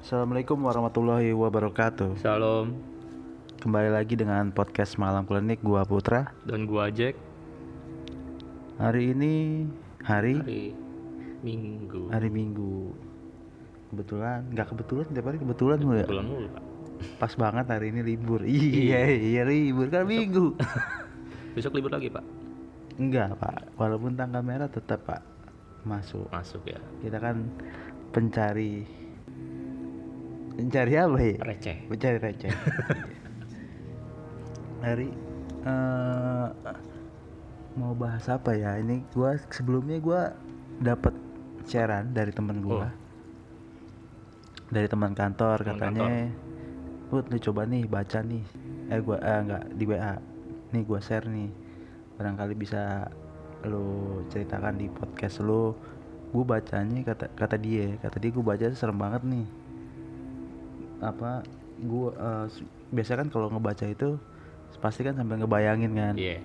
Assalamualaikum warahmatullahi wabarakatuh. Shalom, Kembali lagi dengan podcast Malam Klinik, gua Putra. dan gua Jack. Hari ini hari Minggu. Kebetulan, nggak kebetulan, tiap hari kebetulan mulu ya. Kebetulan mulu, Pak. Pas banget hari ini libur. Iya libur kan Minggu. Besok libur lagi, Pak. Enggak Pak, walaupun tanggal merah tetap Pak masuk. Masuk ya. Kita kan pencari apa ya? Receh. Pencari receh. Hari mau bahas apa ya? Ini sebelumnya gua dapat sharean dari temen gua. Dari teman kantor, katanya, "Put, lu coba nih baca nih." Enggak, di WA. Nih gua share nih. Barangkali bisa lu ceritakan di podcast lu. Gua bacanya kata dia gua baca serem banget nih. Biasa kan kalau ngebaca itu pasti kan sampai ngebayangin kan. Iya.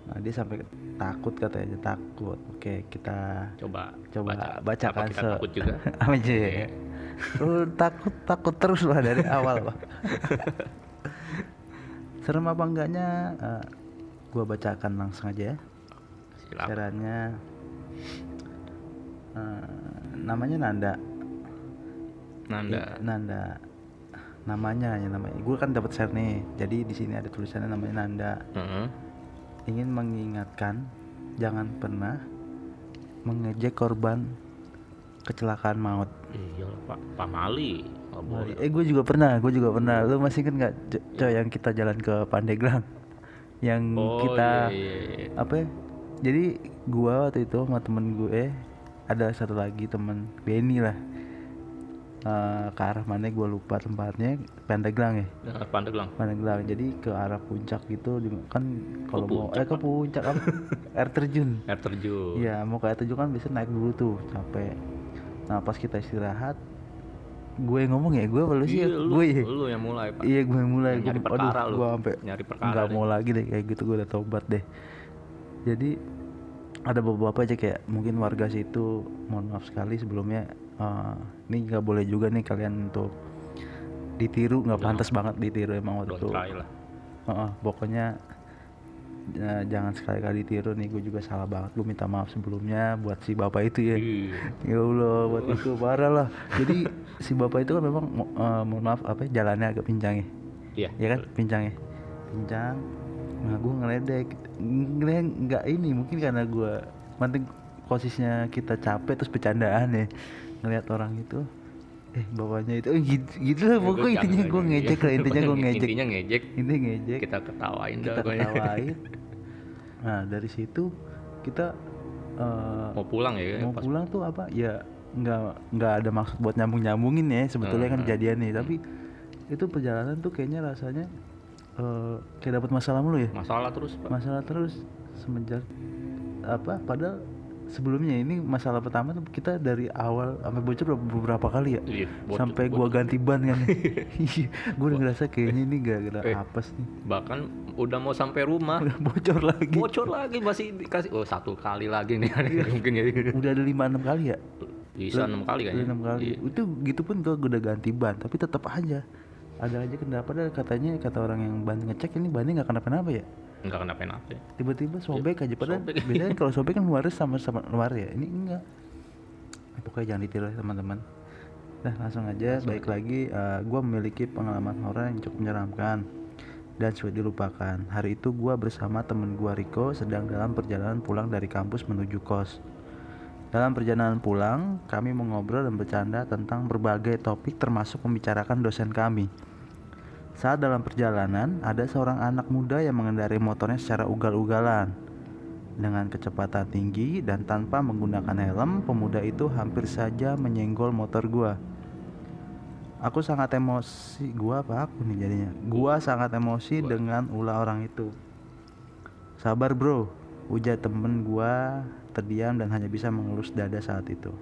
Nah, dia sampai takut, katanya takut. Oke, kita Coba bacakan. Apa kita takut juga? Aja. Iya. Lu takut terus lah dari awal Pak. Serem apa enggaknya gua bacakan langsung aja ya. Silakan. Caranya namanya Nanda. Namanya. Gue kan dapat share nih. Jadi di sini ada tulisannya namanya Nanda. Ingin mengingatkan jangan pernah mengejek korban kecelakaan maut. Iya, Pak Mali. Gue juga pernah. Lu masih inget nggak coy yang kita jalan ke Pandeglang? Yang kita iya. apa ya? Jadi gue waktu itu sama temen gue, ada satu lagi temen Benny lah. Ke arah mana gue lupa tempatnya. Pandeglang ya. Pandeglang. Jadi ke arah puncak gitu kan, kalau mau ke puncak apa? air terjun. Iya, mau ke air terjun kan bisa naik dulu tuh, capek. Nah, pas kita istirahat, gue ngomong ya, gue lu sih, lu yang mulai, Pak. Iya, gue yang mulai. Nyari perkara lu. Gue sampai nggak mau lagi deh kayak gitu, gue udah tobat deh. Jadi ada beberapa aja kayak mungkin warga situ, mohon maaf sekali sebelumnya, ini nggak boleh juga nih kalian untuk ditiru, nggak pantas banget ditiru emang waktu itu. Pokoknya jangan sekali-kali ditiru nih. Gue juga salah banget, gue minta maaf sebelumnya buat si bapak itu ya. Ya Allah, buat itu parah lah. Jadi si bapak itu kan memang mohon maaf jalannya agak pincang ya. Iya kan, pincang. Nah, gue ngeledek nggak ini, mungkin karena gue penting posisinya kita capek terus bercandaan ya, ngeliat orang itu bapaknya itu gitu lah pokoknya. Intinya gue ngejek. Kita ketawain. Nah, dari situ kita mau pulang ya. Mau pulang tuh apa ya, nggak ada maksud buat nyambungin ya sebetulnya kan kejadian nih. Tapi itu perjalanan tuh kayaknya rasanya kayak dapat masalah mulu ya. Masalah terus semenjak padahal sebelumnya ini masalah pertama tuh kita dari awal sampai bocor beberapa kali ya. Sampai gua ganti ban kan. Gua udah ngerasa kayaknya ini gara-gara apes nih. Bahkan udah mau sampai rumah udah bocor lagi masih dikasih satu kali lagi nih. Mungkin ya. Udah ada 5-6 kali ya. Bisa 6 kali kayaknya. 6 kali. Itu gitu pun gua udah ganti ban, tapi tetap aja ada aja kenapa. Katanya kata orang yang ban ngecek ini bannya nggak kenapa-napa ya. Nggak kenapa-napa. Tiba-tiba sobek aja, padahal biasanya kalau sobek kan luar sama luar ya, ini enggak. Pokoknya jangan ditiru teman-teman. Nah, langsung aja. Lagi gue memiliki pengalaman horor yang cukup menyeramkan dan sulit dilupakan. Hari itu gue bersama temen gue Rico sedang dalam perjalanan pulang dari kampus menuju kos. Dalam perjalanan pulang, kami mengobrol dan bercanda tentang berbagai topik termasuk membicarakan dosen kami. Saat dalam perjalanan, ada seorang anak muda yang mengendarai motornya secara ugal-ugalan. Dengan kecepatan tinggi dan tanpa menggunakan helm, pemuda itu hampir saja menyenggol motor gua. Aku sangat emosi. Gua sangat emosi dengan ulah orang itu. Sabar bro, ujar temen gua terdiam dan hanya bisa mengelus dada saat itu.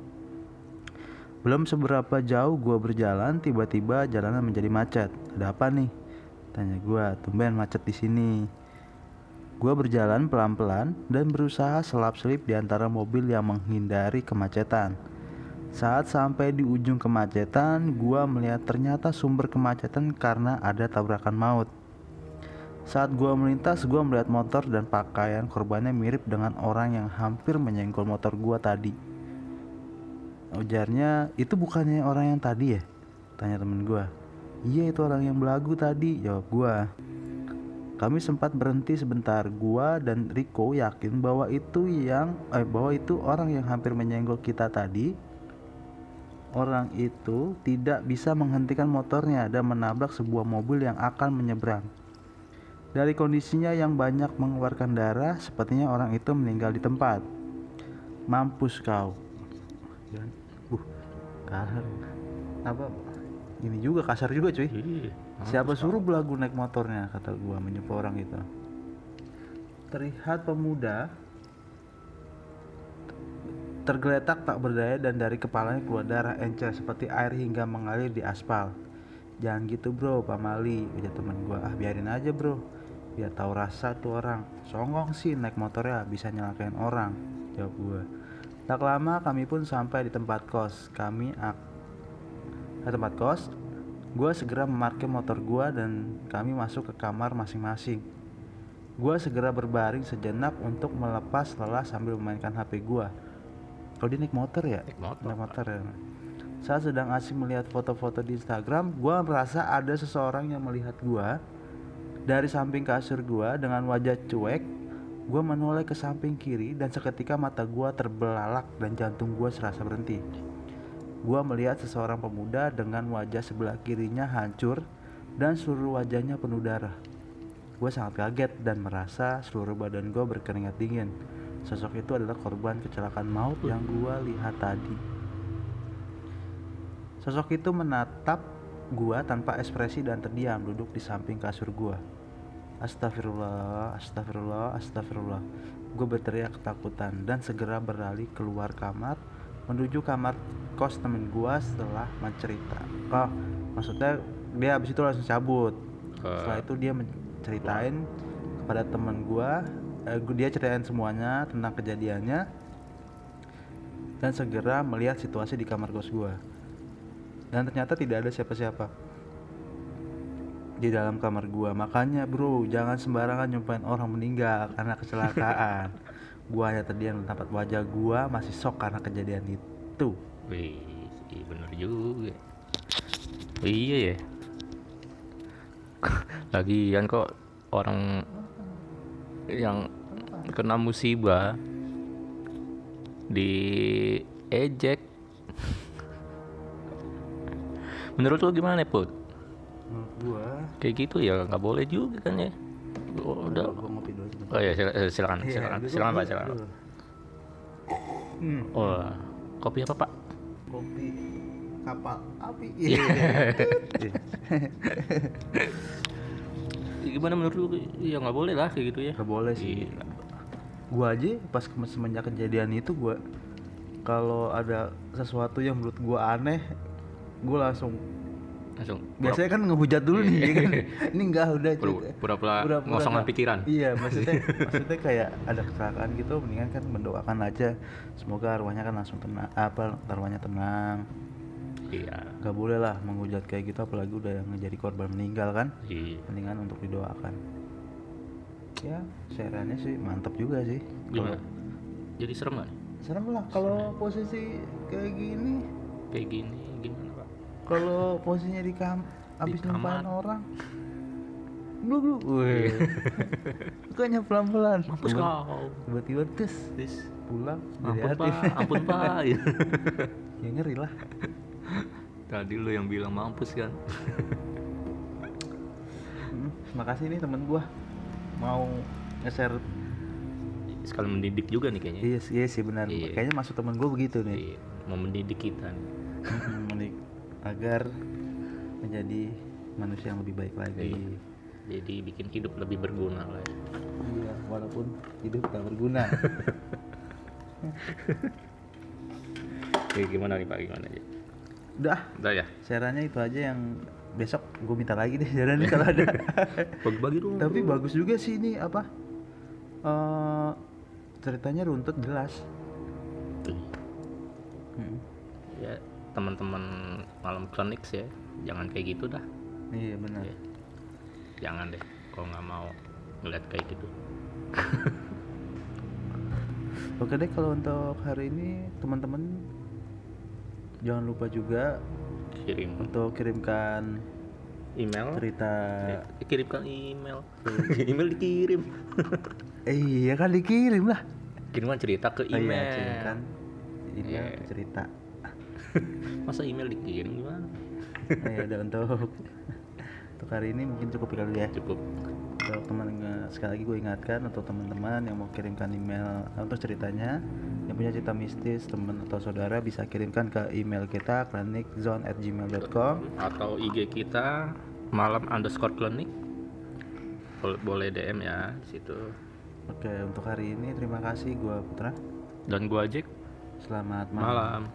Belum seberapa jauh gue berjalan, tiba-tiba jalanan menjadi macet. Ada apa nih? Tanya gue. Tumben macet di sini. Gue berjalan pelan-pelan dan berusaha selap-selip di antara mobil yang menghindari kemacetan. Saat sampai di ujung kemacetan, gua melihat ternyata sumber kemacetan karena ada tabrakan maut. Saat gua melintas, gua melihat motor dan pakaian korbannya mirip dengan orang yang hampir menyenggol motor gua tadi. Ujarnya, itu bukannya orang yang tadi ya? Tanya temen gua. Iya, itu orang yang belagu tadi, jawab gua. Kami sempat berhenti sebentar. Gua dan Rico yakin bahwa itu orang yang hampir menyenggol kita tadi. Orang itu tidak bisa menghentikan motornya dan menabrak sebuah mobil yang akan menyeberang. Dari kondisinya yang banyak mengeluarkan darah, sepertinya orang itu meninggal di tempat. Mampus kau. Kasar. Apa? Ini juga kasar juga cuy. Siapa suruh belagu naik motornya, kata gua menyuruh orang itu. Terlihat pemuda tergeletak tak berdaya dan dari kepalanya keluar darah encer seperti air hingga mengalir di aspal. Jangan gitu bro, Pak Mali, ujar teman gua. Biarin aja bro, biar tahu rasa tuh orang. Songong sih naik motornya, bisa nyelakain orang, jawab gua. Tak lama kami pun sampai di tempat kos. Gua segera memarkir motor gua dan kami masuk ke kamar masing-masing. Gua segera berbaring sejenak untuk melepas lelah sambil memainkan HP gua. Kalau dia naik motor ya? Naik motor ya. Saat sedang asik melihat foto-foto di Instagram, gua merasa ada seseorang yang melihat gua dari samping kasur gua dengan wajah cuek. Gua menoleh ke samping kiri dan seketika mata gua terbelalak dan jantung gua serasa berhenti. Gua melihat seseorang pemuda dengan wajah sebelah kirinya hancur dan seluruh wajahnya penuh darah. Gua sangat kaget dan merasa seluruh badan gua berkeringat dingin. Sosok itu adalah korban kecelakaan maut yang gua lihat tadi. Sosok itu menatap gua tanpa ekspresi dan terdiam duduk di samping kasur gua. Astagfirullah, astagfirullah, astagfirullah. Gue berteriak ketakutan dan segera beralih keluar kamar menuju kamar kos temen gue setelah mencerita. Maksudnya dia habis itu langsung cabut. Setelah itu dia menceritain kepada temen gue, dia ceritain semuanya tentang kejadiannya dan segera melihat situasi di kamar kos gue. Dan ternyata tidak ada siapa-siapa di dalam kamar gua. Makanya bro, jangan sembarangan nyumpain orang meninggal karena kecelakaan. Gua hanya terdiam di tempat, wajah gua masih shock karena kejadian itu. Wih, iya bener juga. Iya ya. Lagian kok orang yang kena musibah diejek. Menurut lo gimana Put? Gua kayak gitu ya nggak boleh juga kan ya. Udah. Gua ngopi dulu sebentar. Oh ya silakan Pak. Oh, kopi apa Pak? Kopi kapal api. Gimana menurut lu? Ya nggak boleh lah kayak gitu ya. Nggak boleh sih. Gua aja pas semenjak kejadian itu gua kalau ada sesuatu yang menurut gua aneh, gua langsung biasanya kan ngehujat dulu nih ya kan. Ini enggak udah pura-pura ngosongin pikiran. Iya, maksudnya kayak ada kecelakaan gitu, mendingan kan mendoakan aja semoga arwahnya kan langsung tenang, arwahnya tenang. Iya. Gak boleh lah menghujat kayak gitu, apalagi udah menjadi korban meninggal kan. Iya. Mendingan untuk didoakan. Ya, shareannya sih mantap juga sih. Gimana? Jadi serem gak? Serem lah kalau posisi kayak gini. Kayak gini gimana Pak? Kalau posisinya abis nyumpain orang, bluk, bukannya pelan-pelan, mampus kau, tiba-tiba tes pulang, ampun Pak, ya ngeri lah. Tadi lo yang bilang mampus kan. Makasih nih temen gua mau nge-share. Sekali mendidik juga nih kayaknya. Iya sih benar. Iya. Kayaknya maksud temen gua begitu nih. Iya, mau mendidik kita nih. Agar menjadi manusia yang lebih baik lagi. Iya. Jadi bikin hidup lebih berguna lah. Iya, walaupun hidup tak berguna. Oke, gimana nih Pak? Gimana aja? Udah ya. Shareannya itu aja yang besok gue minta lagi deh shareannya kalau ada. Bagi-bagi dong. Tapi bagus juga sih ini apa? Ceritanya runtut jelas. ya teman-teman malam klinik ya, jangan kayak gitu dah. Iya benar. Ya, jangan deh kalau nggak mau ngeliat kayak gitu. Oke deh, kalau untuk hari ini teman-teman jangan lupa juga untuk kirimkan email, cerita. kirimkan email. Email dikirim. Iya kan dikirim lah. Kirimkan cerita ke email. Iya, kirimkan email cerita. Masa email dikirim gimana? Ya udah, untuk hari ini mungkin cukup kali ya. Cukup. Untuk teman, sekali lagi gue ingatkan untuk teman-teman yang mau kirimkan email untuk ceritanya, yang punya cerita mistis teman atau saudara, bisa kirimkan ke email kita klinikzone@gmail.com atau IG kita malam_klinik. Boleh DM ya di situ. Oke, untuk hari ini terima kasih. Gue Putra dan gue Jack. Selamat malam.